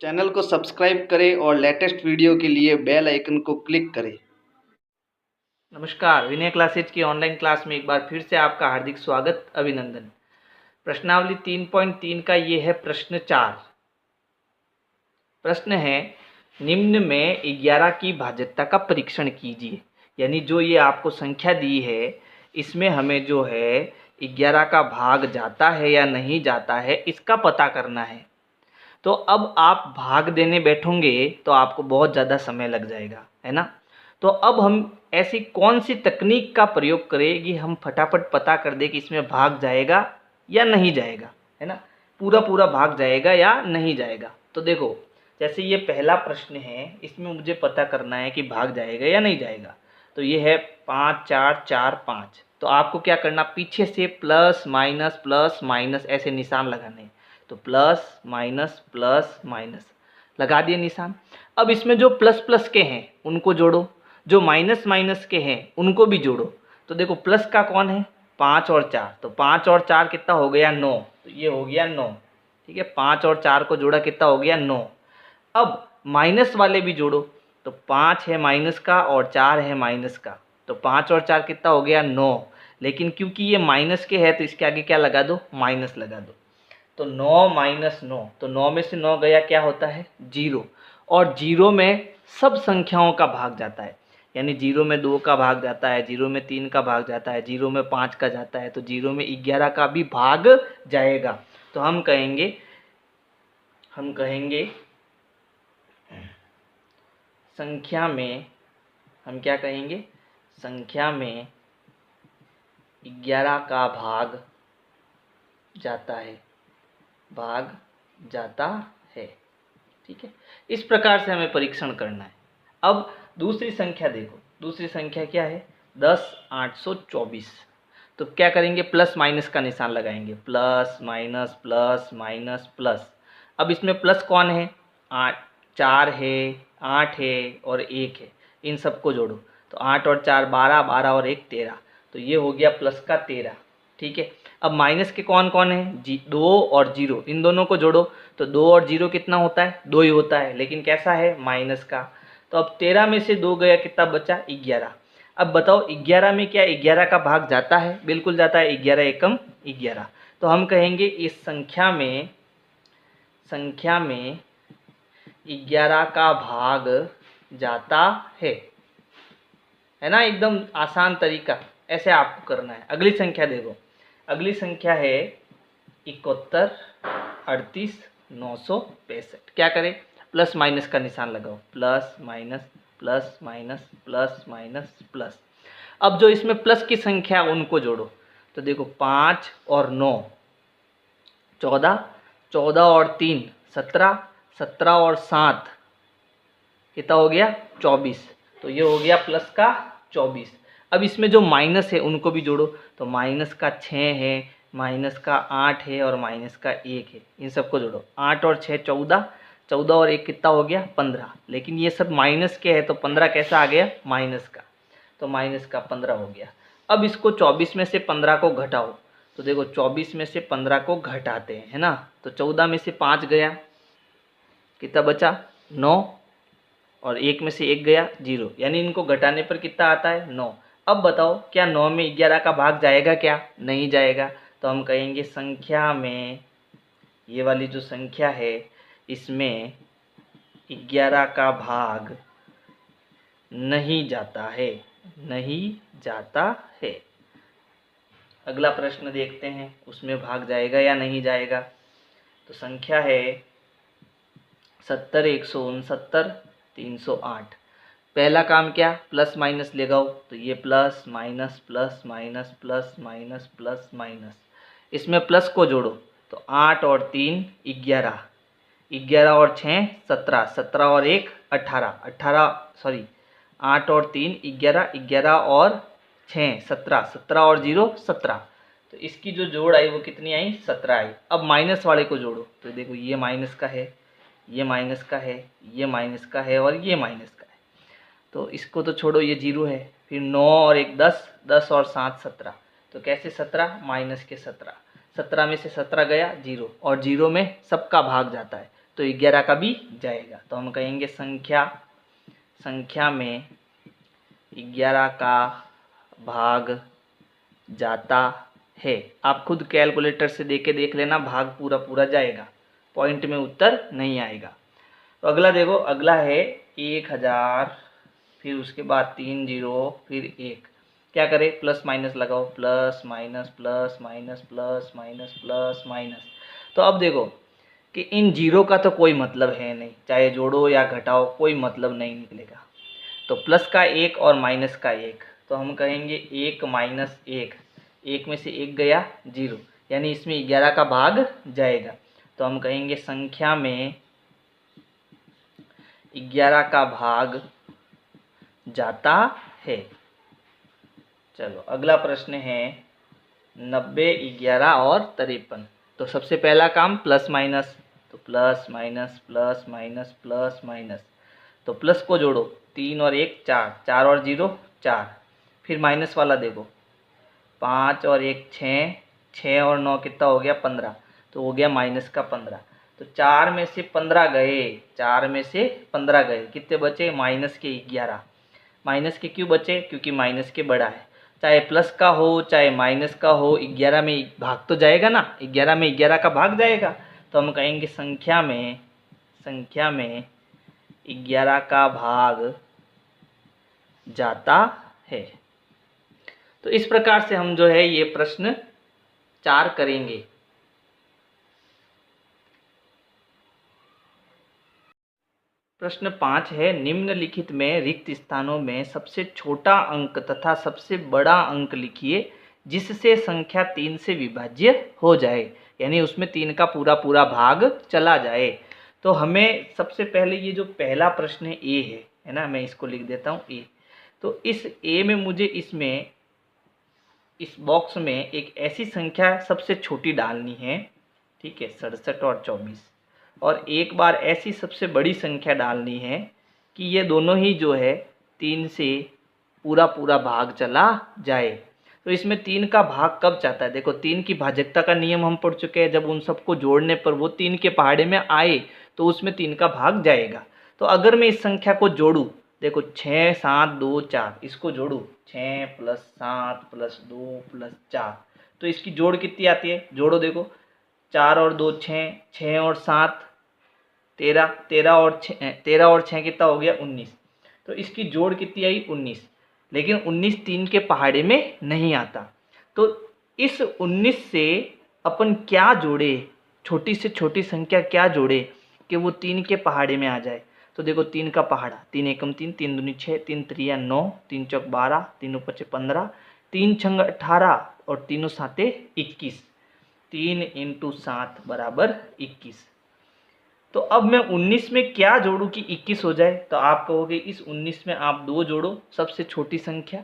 Channel को subscribe करें और लेटेस्ट वीडियो के लिए बेल आइकन को क्लिक करें। नमस्कार, विनय क्लासेज की ऑनलाइन क्लास में एक बार फिर से आपका हार्दिक स्वागत, अभिनंदन। प्रश्नावली 3.3 का ये है प्रश्न 4। प्रश्न है, निम्न में 11 की भाज्यता का परीक्षण कीजिए। यानी जो ये आपको संख्या दी है, इसमें हमें जो है 11 का भाग जाता है या नहीं जाता है, इसका पता करना है। तो अब आप भाग देने बैठोगे तो आपको बहुत ज़्यादा समय लग जाएगा, है ना। तो अब हम ऐसी कौन सी तकनीक का प्रयोग करें कि हम फटाफट पता कर दें कि इसमें भाग जाएगा या नहीं जाएगा, है ना, पूरा पूरा भाग जाएगा या नहीं जाएगा। तो देखो, जैसे ये पहला प्रश्न है, इसमें मुझे पता करना है कि भाग जाएगा या नहीं जाएगा। तो ये है 5 4 4 5। तो आपको क्या करना, पीछे से प्लस माइनस ऐसे निशान लगाने। तो प्लस माइनस लगा दिए निशान। अब इसमें जो प्लस प्लस के हैं उनको जोड़ो, जो माइनस माइनस के हैं उनको भी जोड़ो। तो देखो, प्लस का कौन है, 5 और 4। तो 5 और 4 कितना हो गया, 9। तो ये हो गया 9, ठीक है। 5 और 4 को जोड़ा, कितना हो गया, 9। अब माइनस वाले भी जोड़ो। तो 5 है माइनस का और 4 है माइनस का। तो 5 और 4 कितना हो गया, 9। लेकिन क्योंकि ये माइनस के है तो इसके आगे क्या लगा दो, माइनस लगा दो। तो 9 माइनस 9, तो 9 में से 9 गया, क्या होता है, 0। और 0 में सब संख्याओं का भाग जाता है। यानी 0 में 2 का भाग जाता है, 0 में 3 का भाग जाता है, 0 में 5 का जाता है, तो 0 में 11 का भी भाग जाएगा। तो हम कहेंगे संख्या में, हम क्या कहेंगे, संख्या में 11 का भाग जाता है, भाग जाता है, ठीक है। इस प्रकार से हमें परीक्षण करना है। अब दूसरी संख्या देखो, दूसरी संख्या क्या है, 10,824। तो क्या करेंगे, प्लस माइनस का निशान लगाएंगे, plus minus plus minus plus. अब इसमें प्लस कौन है, 8, 4 है, 8 है और 1 है, इन सबको जोड़ो। तो 8 और 4 12, 12 और 1 13। तो ये हो गया प्लस का 13, ठीक है। अब माइनस के कौन कौन है, 2 और 0, इन दोनों को जोड़ो। तो 2 और 0 कितना होता है, 2 ही होता है, लेकिन कैसा है, माइनस का। तो अब 13 में से 2 गया, कितना बचा, 11। अब बताओ 11 में क्या 11 का भाग जाता है, बिल्कुल जाता है, 11 एकम 11। तो हम कहेंगे इस संख्या में 11 का भाग जाता है ना। एकदम आसान तरीका, ऐसे आपको करना है। अगली संख्या देखो, अगली संख्या है 71 38 965। क्या करें, प्लस माइनस का निशान लगाओ, plus minus plus minus plus minus plus. अब जो इसमें प्लस की संख्या उनको जोड़ो। तो देखो, 5 और 9 14, 14 और 3 17, 17 और 7 कितना हो गया, 24। तो ये हो गया प्लस का 24। अब इसमें जो माइनस है उनको भी जोड़ो। तो माइनस का 6 है, माइनस का 8 है और माइनस का 1 है, इन सबको जोड़ो। 8 और 6 14, 14 और 1 कितना हो गया, 15। लेकिन ये सब माइनस के है तो 15 कैसा आ गया, माइनस का। तो माइनस का 15 हो गया। अब इसको 24 में से 15 को घटाओ। तो देखो, 24 में से 15 को घटाते हैं, है ना। तो 14 में से 5 गया, कितना बचा, 9। और 1 में से 1 गया, 0। यानी इनको घटाने पर कितना आता है, 9। अब बताओ, क्या 9 में 11 का भाग जाएगा, क्या नहीं जाएगा। तो हम कहेंगे संख्या में, ये वाली जो संख्या है इसमें 11 का भाग नहीं जाता है, नहीं जाता है। अगला प्रश्न देखते हैं, उसमें भाग जाएगा या नहीं जाएगा। तो संख्या है 70 169 308। पहला काम क्या, प्लस माइनस लगाओ। तो ये plus minus plus minus plus minus plus minus, इसमें प्लस को जोड़ो। तो 8 और 3 11, 11 और 6 17, 17 और 1 18, 8 और 3 11, 11 और 6 17, 17 और 0 17। तो इसकी जो जोड़ आई वो कितनी आई, 17 आई। अब माइनस वाले को जोड़ो। तो देखो, ये माइनस का है, ये माइनस का है, ये माइनस का है और ये माइनस का है। तो इसको तो छोड़ो, ये 0 है। फिर 9 और 1 10, 10 और 7 17। तो कैसे 17, माइनस के 17, 17 में से 17 गया, 0। और 0 में सबका भाग जाता है। तो 11 का भी जाएगा। तो हम कहेंगे संख्या में 11 का भाग जाता है। आप खुद कैलकुलेटर से देख लेना, भाग पूरा पूरा जाएगा, पॉइंट में उत्तर नहीं आएगा। तो अगला देखो, अगला है 1000, फिर उसके बाद 3 0, फिर 1। क्या करें, प्लस माइनस लगाओ, plus minus plus minus plus minus plus minus. तो अब देखो कि इन जीरो का तो कोई मतलब है नहीं, चाहे जोड़ो या घटाओ कोई मतलब नहीं निकलेगा। तो प्लस का 1 और माइनस का 1, तो हम कहेंगे 1 माइनस 1, 1 में से 1 गया 0, यानी इसमें 11 का भाग जाएगा। तो हम कहेंगे संख्या में 11 का भाग जाता है। चलो अगला प्रश्न है 90, 11 और 53। तो सबसे पहला काम प्लस माइनस, तो plus minus plus minus plus minus. तो प्लस को जोड़ो, 3 और 1 4, 4 और 0 4। फिर माइनस वाला देखो, 5 और 1 6, 6 और 9 कितना हो गया 15, तो हो गया माइनस का 15। तो 4 में से 15 गए, 4 में से 15 गए, कितने बचे माइनस के 11। माइनस के क्यों बचे, क्योंकि माइनस के बड़ा है। चाहे प्लस का हो चाहे माइनस का हो, 11 में भाग तो जाएगा ना, 11 में 11 का भाग जाएगा। तो हम कहेंगे संख्या में 11 का भाग जाता है। तो इस प्रकार से हम जो है ये प्रश्न 4 करेंगे। प्रश्न 5 है, निम्नलिखित में रिक्त स्थानों में सबसे छोटा अंक तथा सबसे बड़ा अंक लिखिए जिससे संख्या 3 से विभाज्य हो जाए, यानी उसमें 3 का पूरा पूरा भाग चला जाए। तो हमें सबसे पहले ये जो पहला प्रश्न है ए है ना, मैं इसको लिख देता हूँ ए। तो इस ए में मुझे इस बॉक्स में एक ऐसी संख्या सबसे छोटी डालनी है, ठीक है, 67 और 24, और एक बार ऐसी सबसे बड़ी संख्या डालनी है कि ये दोनों ही जो है 3 से पूरा पूरा भाग चला जाए। तो इसमें 3 का भाग कब जाता है, देखो 3 की भाजकता का नियम हम पढ़ चुके हैं, जब उन सबको जोड़ने पर वो 3 के पहाड़े में आए तो उसमें 3 का भाग जाएगा। तो अगर मैं इस संख्या को जोड़ूँ, देखो 6 7 2 4, इसको जोड़ूँ 6 + 7 + 2 + 4, तो इसकी जोड़ कितनी आती है, जोड़ो देखो, 4 और 2 6, 6 और 7 13, 13 और 6 कितना हो गया 19। तो इसकी जोड़ कितनी आई 19, लेकिन 19 3 के पहाड़े में नहीं आता। तो इस 19 से अपन क्या जोड़े, छोटी से छोटी संख्या क्या जोड़े कि वो 3 के पहाड़े में आ जाए। तो देखो 3 का पहाड़ा, 3 एकम 3, 3 दूनी 6, 3 त्रिया 9, 3 चौक 12, 3 पचे 15, 3 छंग 18 और 3 साते 21, 3 × 7 = 21। तो अब मैं 19 में क्या जोड़ूं कि 21 हो जाए, तो आप कहोगे इस 19 में आप 2 जोड़ो, सबसे छोटी संख्या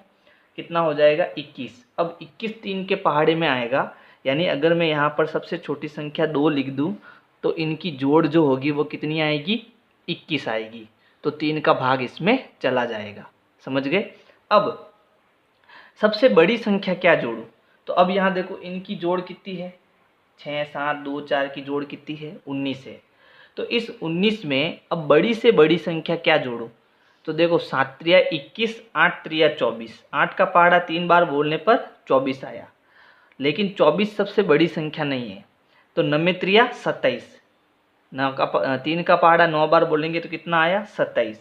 कितना हो जाएगा 21। अब 21 3 के पहाड़े में आएगा, यानी अगर मैं यहाँ पर सबसे छोटी संख्या 2 लिख दूँ तो इनकी जोड़ जो होगी वो कितनी आएगी 21 आएगी। तो 3 का भाग इसमें चला जाएगा, समझ गए। अब सबसे बड़ी संख्या क्या जोड़ूं, तो अब यहाँ देखो इनकी जोड़ कितनी है, 6 7 2 4 की जोड़ कितनी है 19 है। तो इस 19 में अब बड़ी से बड़ी संख्या क्या जोड़ो, तो देखो 7 त्रिया 21, 8 त्रिया 24, 8 का पहाड़ा 3 बार बोलने पर 24 आया, लेकिन 24 सबसे बड़ी संख्या नहीं है। तो 9 त्रिया 27, 3 का पहाड़ा 9 बार बोलेंगे तो कितना आया 27।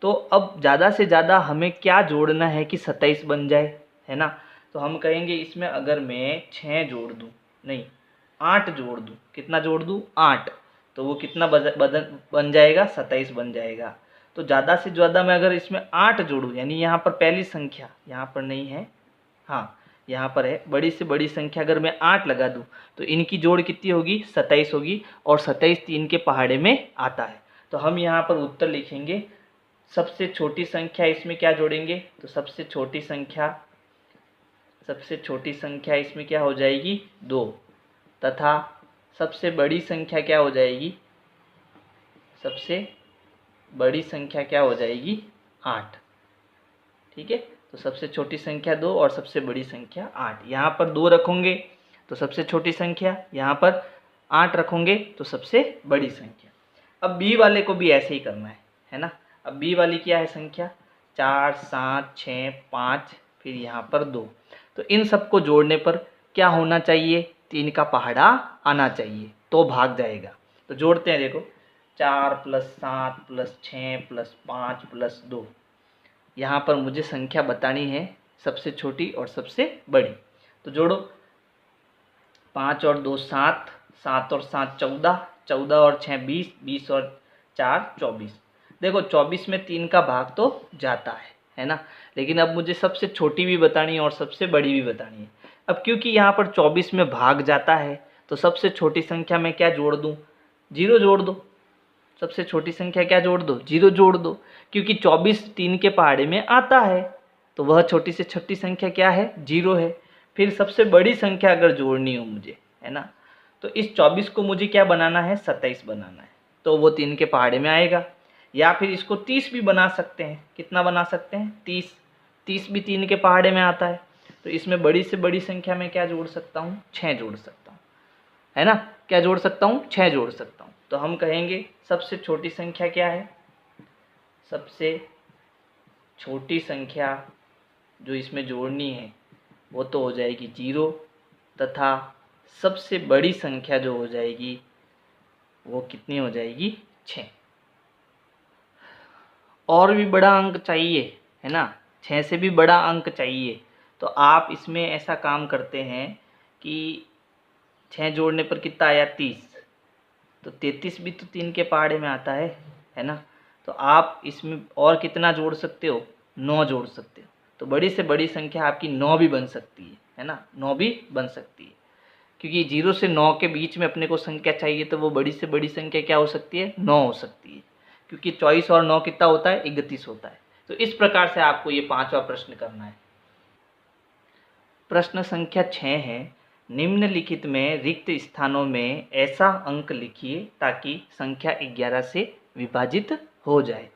तो अब ज़्यादा से ज़्यादा हमें क्या जोड़ना है कि 27 बन जाए, है ना। तो हम कहेंगे इसमें अगर मैं 6 जोड़ दूँ, नहीं 8 जोड़ दूँ, कितना जोड़ दूँ 8, तो वो कितना बन जाएगा 27 बन जाएगा। तो ज़्यादा से ज़्यादा मैं अगर इसमें 8 जोड़ूँ, यानी यहाँ पर पहली संख्या यहाँ पर नहीं है, हाँ यहाँ पर है, बड़ी से बड़ी संख्या अगर मैं 8 लगा दूँ तो इनकी जोड़ कितनी होगी 27 होगी, और 27 3 के पहाड़े में आता है। तो हम यहाँ पर उत्तर लिखेंगे, सबसे छोटी संख्या इसमें क्या जोड़ेंगे, तो सबसे छोटी संख्या इसमें क्या हो जाएगी 2, तथा सबसे बड़ी संख्या क्या हो जाएगी, सबसे बड़ी संख्या क्या हो जाएगी 8, ठीक है। तो सबसे छोटी संख्या 2 और सबसे बड़ी संख्या 8, यहाँ पर 2 रखोगे तो सबसे छोटी संख्या, यहाँ पर 8 रखोगे तो सबसे बड़ी संख्या। अब बी वाले को भी ऐसे ही करना है ना। अब बी वाली क्या है संख्या 4 7 6 5 फिर यहाँ पर 2। तो इन सबको जोड़ने पर क्या होना चाहिए 3 का पहाड़ा आना चाहिए तो भाग जाएगा। तो जोड़ते हैं देखो 4 + 7 + 6 + 5 + 2। यहाँ पर मुझे संख्या बतानी है सबसे छोटी और सबसे बड़ी। तो जोड़ो 5 और 2 7, 7 और 7 14, 14 और 6 20, 20 और 4 24। देखो 24 में 3 का भाग तो जाता है ना। लेकिन अब मुझे सबसे छोटी भी बतानी है और सबसे बड़ी भी बतानी है। अब क्योंकि यहाँ पर 24 में भाग जाता है तो सबसे छोटी संख्या में क्या जोड़ दूँ 0 जोड़ दो। सबसे छोटी संख्या क्या जोड़ दो 0 जोड़ दो, क्योंकि 24 3 के पहाड़े में आता है तो वह छोटी से छोटी संख्या क्या है 0 है। फिर सबसे बड़ी संख्या अगर जोड़नी हो मुझे है ना, तो इस 24 को मुझे क्या बनाना है 27 बनाना है तो वो 3 के पहाड़े में आएगा। या फिर इसको 30 भी बना सकते हैं। कितना बना सकते हैं 30, 30 भी 3 के पहाड़े में आता है। तो इसमें बड़ी से बड़ी संख्या में क्या जोड़ सकता हूँ 6 जोड़ सकता हूँ है ना। क्या जोड़ सकता हूँ 6 जोड़ सकता हूँ। तो हम कहेंगे सबसे छोटी संख्या क्या है, सबसे छोटी संख्या जो इसमें जोड़नी है वो तो हो जाएगी 0 तथा सबसे बड़ी संख्या जो हो जाएगी वो कितनी हो जाएगी 6। और भी बड़ा अंक चाहिए है ना, 6 से भी बड़ा अंक चाहिए तो आप इसमें ऐसा काम करते हैं कि 6 जोड़ने पर कितना आया 30, तो 33 भी तो 3 के पहाड़े में आता है ना। तो आप इसमें और कितना जोड़ सकते हो 9 जोड़ सकते हो। तो बड़ी से बड़ी संख्या आपकी 9 भी बन सकती है ना, 9 भी बन सकती है। क्योंकि 0 से 9 के बीच में अपने को संख्या चाहिए तो वो बड़ी से बड़ी संख्या क्या हो सकती है 9 हो सकती है। क्योंकि 24 और 9 कितना होता है 31 होता है। तो इस प्रकार से आपको ये 5वां प्रश्न करना है। प्रश्न संख्या 6 है, निम्नलिखित में रिक्त स्थानों में ऐसा अंक लिखिए ताकि संख्या 11 से विभाजित हो जाए।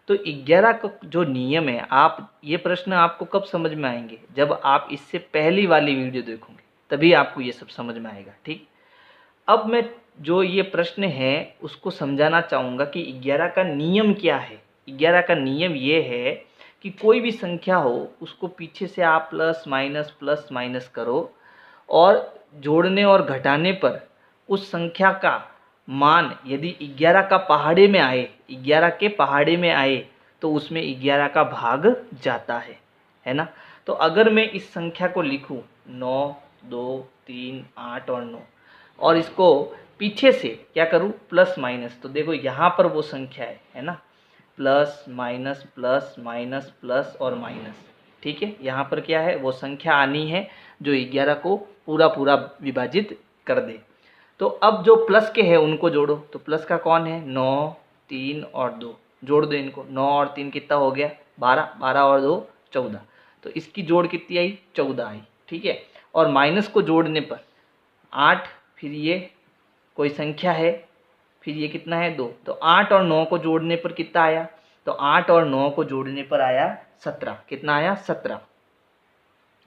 तो 11 का जो नियम है, आप ये प्रश्न आपको कब समझ में आएंगे जब आप इससे पहली वाली वीडियो देखोगे तभी आपको ये सब समझ में आएगा। ठीक, अब मैं जो ये प्रश्न है उसको समझाना चाहूँगा कि 11 का नियम क्या है। 11 का नियम ये है कि कोई भी संख्या हो उसको पीछे से आप प्लस माइनस करो और जोड़ने और घटाने पर उस संख्या का मान यदि 11 का पहाड़े में आए, 11 के पहाड़े में आए तो उसमें 11 का भाग जाता है ना। तो अगर मैं इस संख्या को लिखूं 9 2 3 8 और 9 और इसको पीछे से क्या करूं प्लस माइनस, तो देखो यहाँ पर वो संख्या है ना, plus minus plus minus plus और माइनस। ठीक है, यहाँ पर क्या है वो संख्या आनी है जो 11 को पूरा पूरा विभाजित कर दे। तो अब जो प्लस के हैं उनको जोड़ो। तो प्लस का कौन है 9 3 और 2, जोड़ दो इनको। 9 और 3 कितना हो गया 12, 12 और 2 14। तो इसकी जोड़ कितनी आई 14 आई। ठीक है, और माइनस को जोड़ने पर 8, फिर ये कोई संख्या है, फिर ये कितना है 2। तो 8 और 9 को जोड़ने पर कितना आया, तो 8 और 9 को जोड़ने पर आया 17। कितना आया 17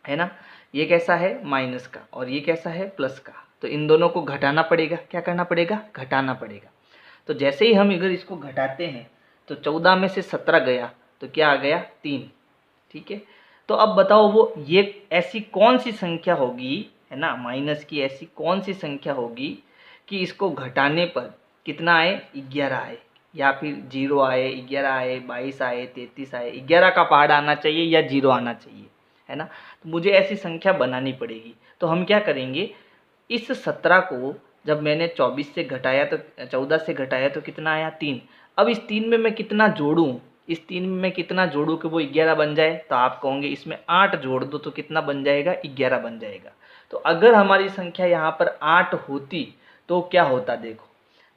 है ना। ये कैसा है माइनस का और ये कैसा है प्लस का। तो इन दोनों को घटाना पड़ेगा। क्या करना पड़ेगा घटाना पड़ेगा। तो जैसे ही हम अगर इसको घटाते हैं तो 14 में से 17 गया तो क्या आ गया 3। ठीक है, तो अब बताओ वो ये ऐसी कौन सी संख्या होगी है ना, माइनस की ऐसी कौन सी संख्या होगी कि इसको घटाने पर कितना आए 11 आए, या फिर 0 आए 11 आए 22 आए 33 आए, 11 का पहाड़ आना चाहिए या 0 आना चाहिए है ना। तो मुझे ऐसी संख्या बनानी पड़ेगी। तो हम क्या करेंगे, इस 17 को जब मैंने 24 से घटाया तो 14 से घटाया तो कितना आया 3। अब इस 3 में मैं कितना जोड़ूं, इस 3 में मैं कितना जोड़ूं कि वो 11 बन जाए। तो आप कहोगे इसमें 8 जोड़ दो तो कितना बन जाएगा 11 बन जाएगा। तो अगर हमारी संख्या यहाँ पर 8 होती तो क्या होता देखो,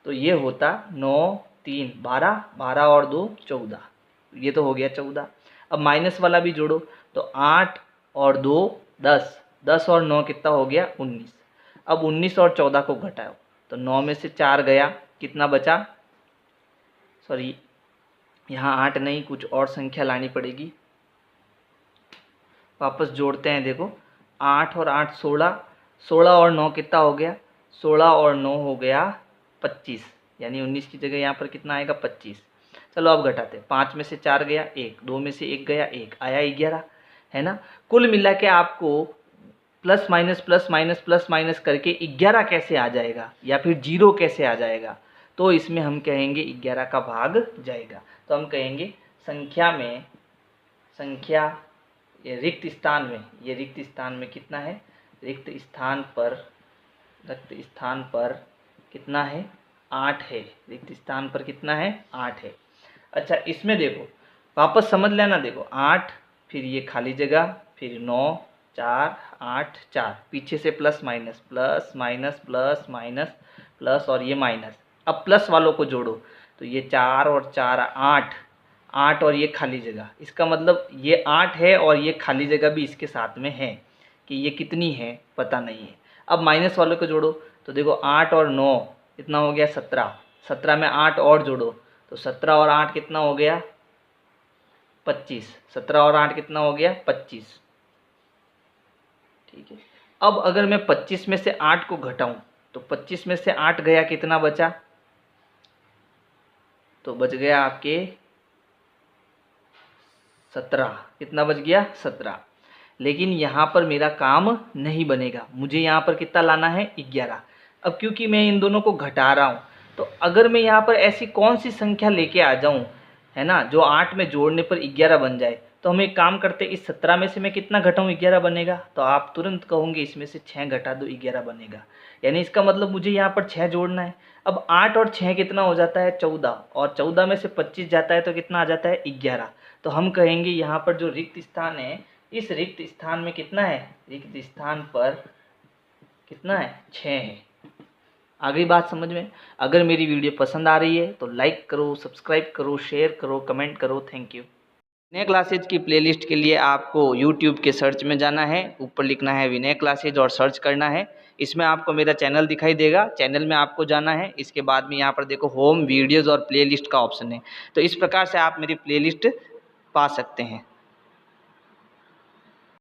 तो ये होता 9 3 12, 12 और 2 14, ये तो हो गया 14। अब माइनस वाला भी जोड़ो तो 8 और 2 10, 10 और 9 कितना हो गया 19। अब 19 और 14 को घटाओ तो 9 में से 4 गया, कितना बचा, सॉरी यहाँ 8 नहीं कुछ और संख्या लानी पड़ेगी। वापस जोड़ते हैं, देखो 8 और 8 16, 16 और 9 कितना हो गया 16 और 9 हो गया 25। यानी 19 की जगह यहाँ पर कितना आएगा 25। चलो अब घटाते, 5 में से 4 गया 1, 2 में से 1 गया 1, आया 11, है ना। कुल मिला के आपको प्लस माइनस करके 11 कैसे आ जाएगा या फिर 0 कैसे आ जाएगा, तो इसमें हम कहेंगे 11 का भाग जाएगा। तो हम कहेंगे संख्या ये रिक्त स्थान में कितना है, रिक्त स्थान पर कितना है 8 है, रिक्त स्थान पर कितना है 8 है। अच्छा इसमें देखो वापस समझ लेना, देखो 8 फिर ये खाली जगह फिर 9 4 8 4, पीछे से प्लस माइनस प्लस और ये माइनस। अब प्लस वालों को जोड़ो तो ये 4 और 4 8 और ये खाली जगह, इसका मतलब ये 8 है और ये खाली जगह भी इसके साथ में है, कि ये कितनी है पता नहीं है। अब माइनस वालों को जोड़ो तो देखो 8 और 9 कितना हो गया 17, 17 में 8 और जोड़ो तो 17 और 8 कितना हो गया 25, 17 और 8 कितना हो गया 25, ठीक है। अब अगर मैं 25 में से 8 को घटाऊं तो 25 में से 8 गया कितना बचा, तो बच गया आपके 17, कितना बच गया 17। लेकिन यहाँ पर मेरा काम नहीं बनेगा, मुझे यहाँ पर कितना लाना है 11। अब क्योंकि मैं इन दोनों को घटा रहा हूँ, तो अगर मैं यहाँ पर ऐसी कौन सी संख्या लेके आ जाऊँ, है ना, जो 8 में जोड़ने पर 11 बन जाए, तो हम एक काम करते, इस 17 में से मैं कितना घटाऊँ 11 बनेगा, तो आप तुरंत कहोगे इसमें से 6 घटा दो 11 बनेगा, यानी इसका मतलब मुझे यहाँ पर 6 जोड़ना है। अब 8 और 6 कितना हो जाता है 14, और 14 में से 25 जाता है तो कितना आ जाता है 11। तो हम कहेंगे यहाँ पर जो रिक्त स्थान है, इस रिक्त स्थान में कितना है, रिक्त स्थान पर कितना है 6 है। आ गई बात समझ में। अगर मेरी वीडियो पसंद आ रही है तो लाइक करो, सब्सक्राइब करो, शेयर करो, कमेंट करो। Thank you. विनय क्लासेज की प्लेलिस्ट के लिए आपको यूट्यूब के सर्च में जाना है, ऊपर लिखना है विनय क्लासेज और सर्च करना है। इसमें आपको मेरा चैनल दिखाई देगा, चैनल में आपको जाना है। इसके बाद में यहाँ पर देखो होम वीडियोज़ और प्लेलिस्ट का ऑप्शन है, तो इस प्रकार से आप मेरी प्लेलिस्ट पा सकते हैं।